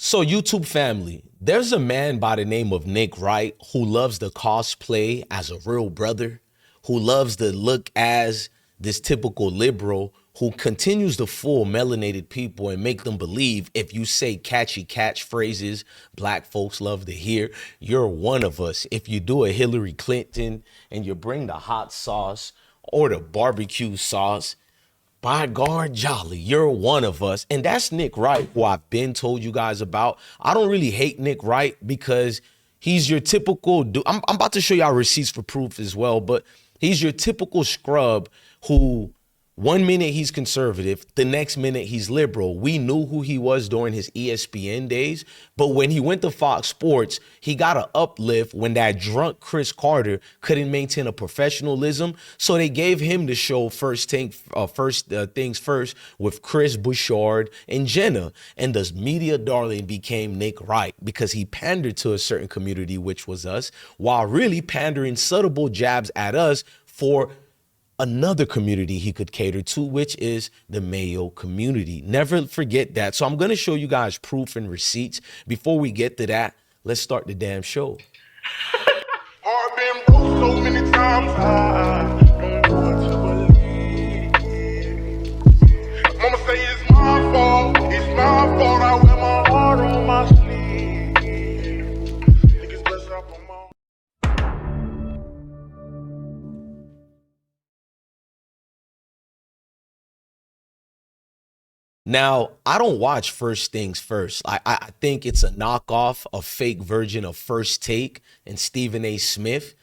So YouTube family, there's a man by the name of Nick Wright who loves to cosplay as a real brother, who loves to look as this typical liberal, who continues to fool melanated people and make them believe if you say catchy catchphrases black folks love to hear, you're one of us. If you do a Hillary Clinton and you bring the hot sauce or the barbecue sauce, by God, jolly, you're one of us. And that's Nick Wright, who I've been told you guys about. I don't really hate Nick Wright because he's your typical dude. I'm about to show y'all receipts for proof as well, but he's your typical scrub who 1 minute he's conservative, the next minute he's liberal. We knew who he was during his ESPN days, but when he went to Fox Sports, he got an uplift when that drunk Chris Carter couldn't maintain a professionalism. So they gave him the show First Things First with Chris Bouchard and Jenna. And the media darling became Nick Wright because he pandered to a certain community, which was us, while really pandering subtle jabs at us for another community he could cater to, which is the Mayo community. Never forget that. So I'm going to show you guys proof and receipts. Before we get to that, let's start the damn show. I've been broke so many times, I don't know what to believe. Mama say it's my fault, I wear my heart on my sleeve. Niggas bless up on my... Now, I don't watch First Things First. I think it's a knockoff, a fake version of First Take and Stephen A. Smith.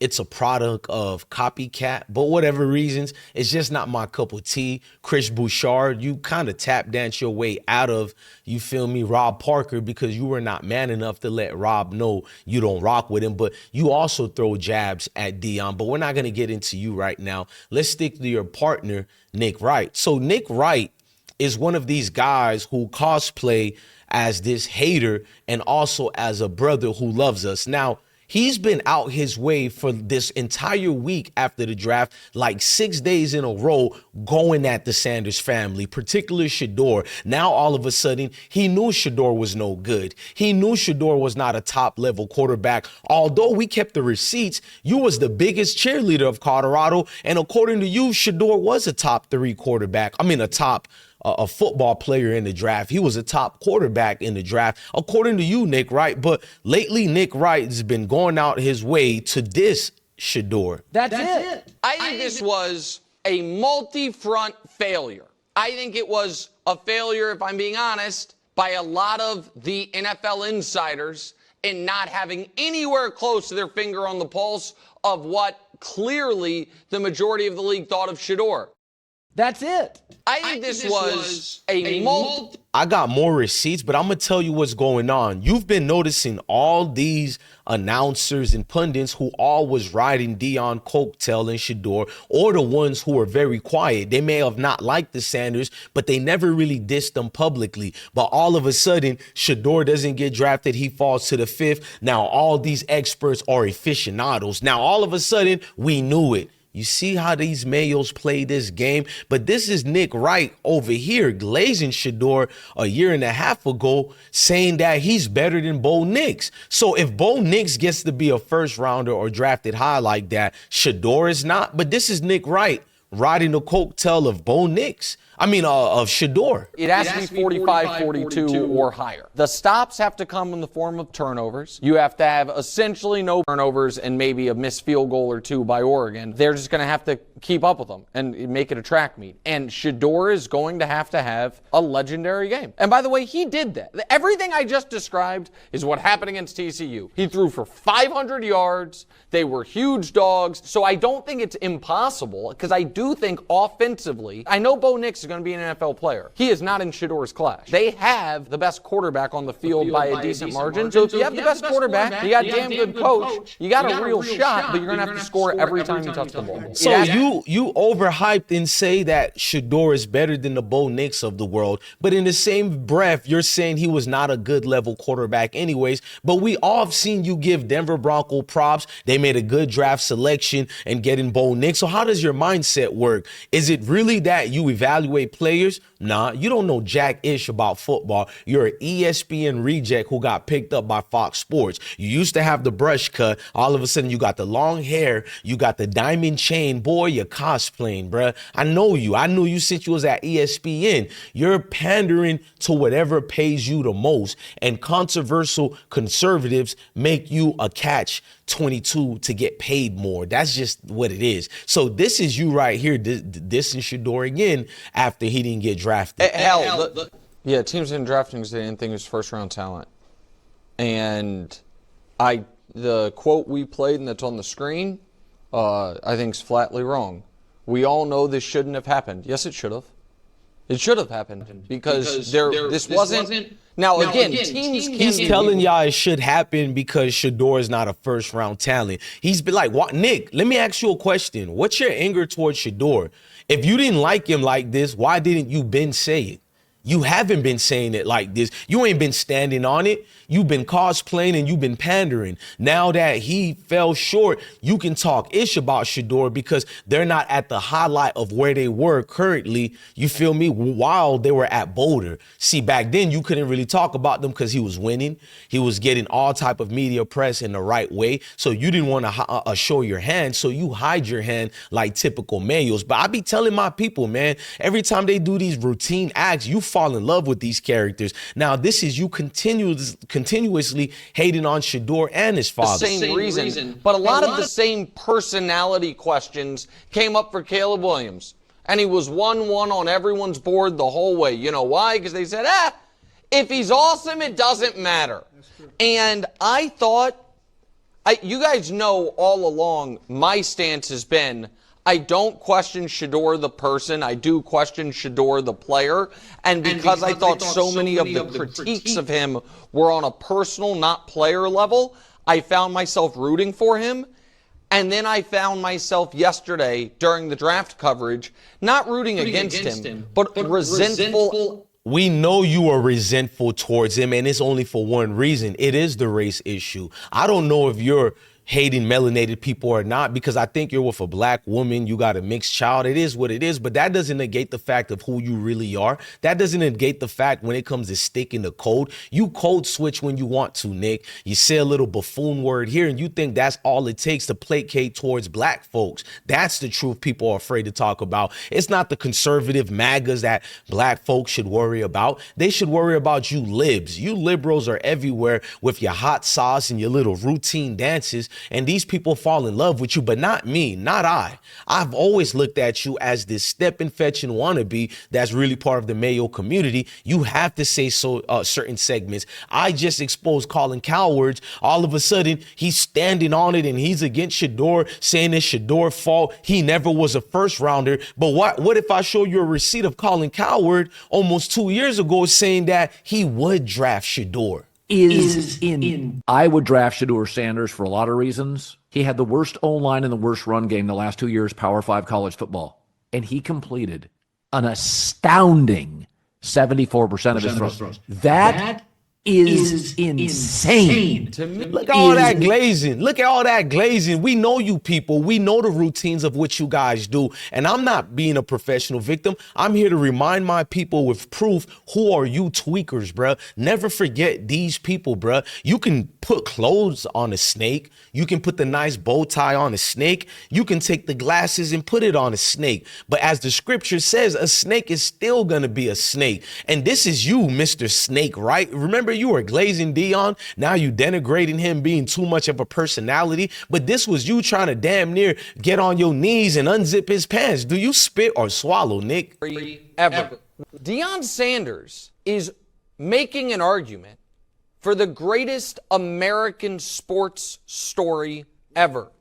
It's a product of copycat, but whatever reasons, it's just not my cup of tea. Chris Bouchard, you kind of tap dance your way out of, you feel me, Rob Parker, because you were not man enough to let Rob know you don't rock with him, but you also throw jabs at Deion, but we're not going to get into you right now. Let's stick to your partner, Nick Wright. So Nick Wright is one of these guys who cosplay as this hater and also as a brother who loves us. Now, he's been out his way for this entire week after the draft, like 6 days in a row, going at the Sanders family, particularly SHedeur. Now, all of a sudden, he knew SHedeur was no good. He knew SHedeur was not a top-level quarterback. Although we kept the receipts, you was the biggest cheerleader of Colorado, and according to you, SHedeur was a top 3 quarterback. I mean, a football player in the draft. He was a top quarterback in the draft, according to you, Nick Wright. But lately, Nick Wright has been going out his way to diss SHedeur. That's it. I think this was a multi-front failure. I think it was a failure, if I'm being honest, by a lot of the NFL insiders in not having anywhere close to their finger on the pulse of what clearly the majority of the league thought of SHedeur. That's it. I think this was a I got more receipts, but I'm going to tell you what's going on. You've been noticing all these announcers and pundits who all was riding Deion coattail and SHedeur, or the ones who are very quiet. They may have not liked the Sanders, but they never really dissed them publicly. But all of a sudden, SHedeur doesn't get drafted. He falls to the 5th. Now, all these experts are aficionados. Now, all of a sudden, we knew it. You see how these Mayos play this game? But this is Nick Wright over here glazing SHedeur a year and a half ago, saying that he's better than Bo Nix. So if Bo Nix gets to be a first rounder or drafted high like that, SHedeur is not. But this is Nick Wright riding the coattail of Bo Nix. Of SHedeur. It has to be 45-42 or higher. The stops have to come in the form of turnovers. You have to have essentially no turnovers and maybe a missed field goal or 2 by Oregon. They're just going to have to keep up with them and make it a track meet. And SHedeur is going to have a legendary game. And by the way, he did that. Everything I just described is what happened against TCU. He threw for 500 yards. They were huge dogs. So I don't think it's impossible, because I do think offensively, I know Bo Nix is going to be an NFL player. He is not in SHedeur's class. They have the best quarterback on the field by a decent margin. So if you have the best quarterback, you got a damn good coach, you got a real shot, but you're going to have to score every time you touch the ball. So you overhyped and say that SHedeur is better than the Bo Nix of the world, but in the same breath, you're saying he was not a good level quarterback anyways. But we all have seen you give Denver Bronco props. They made a good draft selection and getting Bo Nix. So how does your mindset work? Is it really that you evaluate evaluate players? Nah, you don't know jack ish about football. You're an ESPN reject who got picked up by Fox Sports. You used to have the brush cut. All of a sudden, you got the long hair. You got the diamond chain. Boy, you're cosplaying, bruh. I know you. I knew you since you was at ESPN. You're pandering to whatever pays you the most. And controversial conservatives make you a catch 22 to get paid more. That's just what it is. So this is you right here, this is SHedeur again after he didn't get drafted. Yeah, teams didn't draft him because they didn't think he was first-round talent. And the quote we played and that's on the screen, I think is flatly wrong. We all know this shouldn't have happened. Yes, it should have. It should have happened because this wasn't. Now again, teams can't. He's telling y'all it should happen because SHedeur is not a first-round talent. He's been like, what? Nick, let me ask you a question. What's your anger towards SHedeur? If you didn't like him like this, why didn't you been say it? You haven't been saying it like this. You ain't been standing on it. You've been cosplaying and you've been pandering. Now that he fell short, you can talk ish about SHedeur because they're not at the highlight of where they were currently, you feel me, while they were at Boulder. See, back then you couldn't really talk about them because he was winning. He was getting all type of media press in the right way. So you didn't want to show your hand. So you hide your hand like typical males. But I be telling my people, man, every time they do these routine acts, you fall in love with these characters. Now, this is you continuously hating on SHedeur and his father. The same reason. But a lot of the same personality questions came up for Caleb Williams. And he was 1-1 on everyone's board the whole way. You know why? Because they said, if he's awesome, it doesn't matter. And I thought, you guys know all along, my stance has been, I don't question SHedeur the person. I do question SHedeur the player. And because I thought so many of the critiques of him were on a personal, not player level, I found myself rooting for him. And then I found myself yesterday during the draft coverage, not rooting against him, but resentful. We know you are resentful towards him, and it's only for one reason. It is the race issue. I don't know if you're hating melanated people or not, because I think you're with a black woman, you got a mixed child. It is what it is, but that doesn't negate the fact of who you really are. That doesn't negate the fact when it comes to sticking the code. You code switch when you want to, Nick. You say a little buffoon word here, and you think that's all it takes to placate towards black folks. That's the truth people are afraid to talk about. It's not the conservative MAGAs that black folks should worry about. They should worry about you libs. You liberals are everywhere with your hot sauce and your little routine dances. And these people fall in love with you, but not me, not I. I've always looked at you as this stepping, fetching wannabe that's really part of the Mayo community. You have to say certain segments. I just exposed Colin Cowherds. All of a sudden, he's standing on it and he's against SHedeur, saying it's SHedeur's fault. He never was a first rounder. But what if I show you a receipt of Colin Cowherd almost 2 years ago saying that he would draft SHedeur? I would draft SHedeur Sanders for a lot of reasons. He had the worst O-line and the worst run game the last 2 years, Power 5 college football. And he completed an astounding 74% of his throws. That is insane. Look at all that glazing. Look at all that glazing. We know you people. We know the routines of what you guys do. And I'm not being a professional victim. I'm here to remind my people with proof, who are you tweakers, bruh? Never forget these people, bruh. You can put clothes on a snake. You can put the nice bow tie on a snake. You can take the glasses and put it on a snake. But as the scripture says, a snake is still going to be a snake. And this is you, Mr. Snake, right? Remember, you were glazing Deion. Now you denigrating him being too much of a personality. But this was you trying to damn near get on your knees and unzip his pants. Do you spit or swallow, Nick? Ever. Deion Sanders is making an argument for the greatest American sports story ever.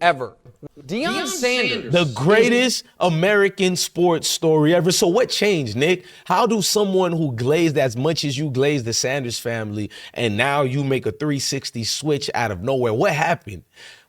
Ever. Deion Sanders. The greatest American sports story ever. So what changed, Nick? How do someone who glazed as much as you glazed the Sanders family and now you make a 360 switch out of nowhere? What happened?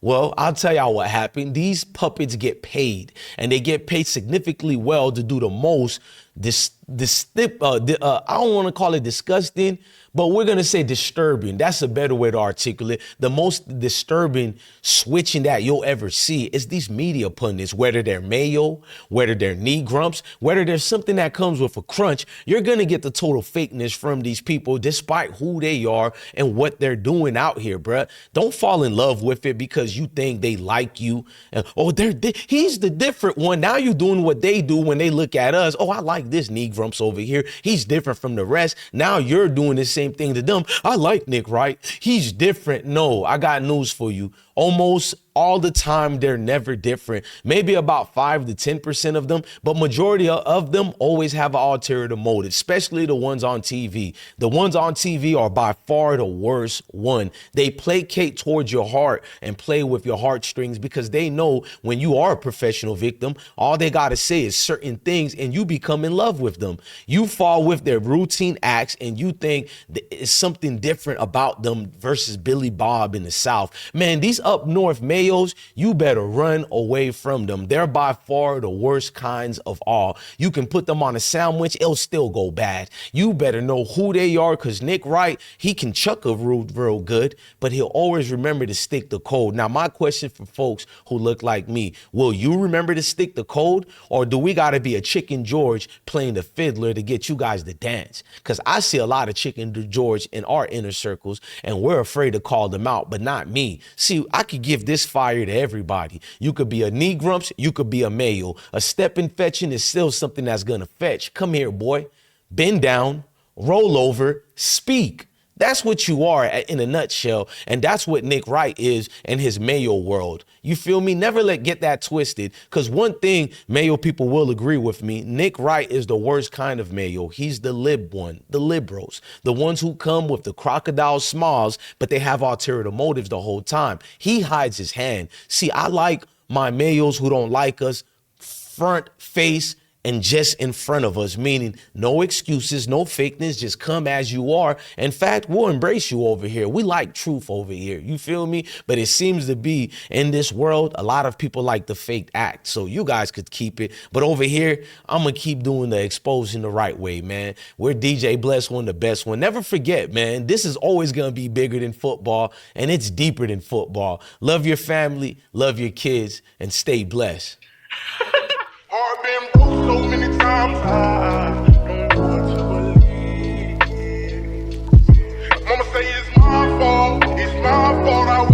Well, I'll tell y'all what happened. These puppets get paid, and they get paid significantly well to do the most. I don't want to call it disgusting, but we're going to say disturbing. That's a better way to articulate. The most disturbing switching that you'll ever see is these media pundits, whether they're Mayo, whether they're knee grumps, whether there's something that comes with a crunch, you're going to get the total fakeness from these people despite who they are and what they're doing out here, bruh. Don't fall in love with it because you think they like you. He's the different one. Now you're doing what they do when they look at us. Oh, I like this knee grumps over here. He's different from the rest. Now you're doing the same thing to them. I like Nick Wright. He's different. No, I got news for you. Almost all the time, they're never different. Maybe about 5 to 10% of them, but majority of them always have an ulterior motive, especially the ones on TV. The ones on TV are by far the worst one. They placate towards your heart and play with your heartstrings because they know when you are a professional victim, all they got to say is certain things and you become in love with them. You fall with their routine acts and you think it's something different about them versus Billy Bob in the South. Man, these up north Mayos, you better run away from them. They're by far the worst kinds of all. You can put them on a sandwich, it'll still go bad. You better know who they are because Nick Wright, he can chuck a real good, but he'll always remember to stick the code. Now, my question for folks who look like me, will you remember to stick the code or do we got to be a Chicken George playing the fiddler to get you guys to dance? Because I see a lot of Chicken George in our inner circles and we're afraid to call them out, but not me. See, I could give this fire to everybody. You could be a knee grumps, you could be a Mayo. A step in fetching is still something that's gonna fetch. Come here, boy. Bend down, roll over, speak. That's what you are in a nutshell. And that's what Nick Wright is in his Mayo world. You feel me? Never get that twisted. Because one thing Mayo people will agree with me, Nick Wright is the worst kind of Mayo. He's the lib one, the liberals, the ones who come with the crocodile smiles, but they have ulterior motives the whole time. He hides his hand. See, I like my Mayos who don't like us front face and just in front of us, meaning no excuses, no fakeness, just come as you are. In fact, we'll embrace you over here. We like truth over here. You feel me? But it seems to be in this world, a lot of people like the fake act. So you guys could keep it. But over here, I'm going to keep doing the exposing the right way, man. We're DJ Bless One, the best one. Never forget, man, this is always going to be bigger than football and it's deeper than football. Love your family, love your kids, and stay blessed. Heart been broke so many times, I don't know what to believe. Mama say it's my fault, I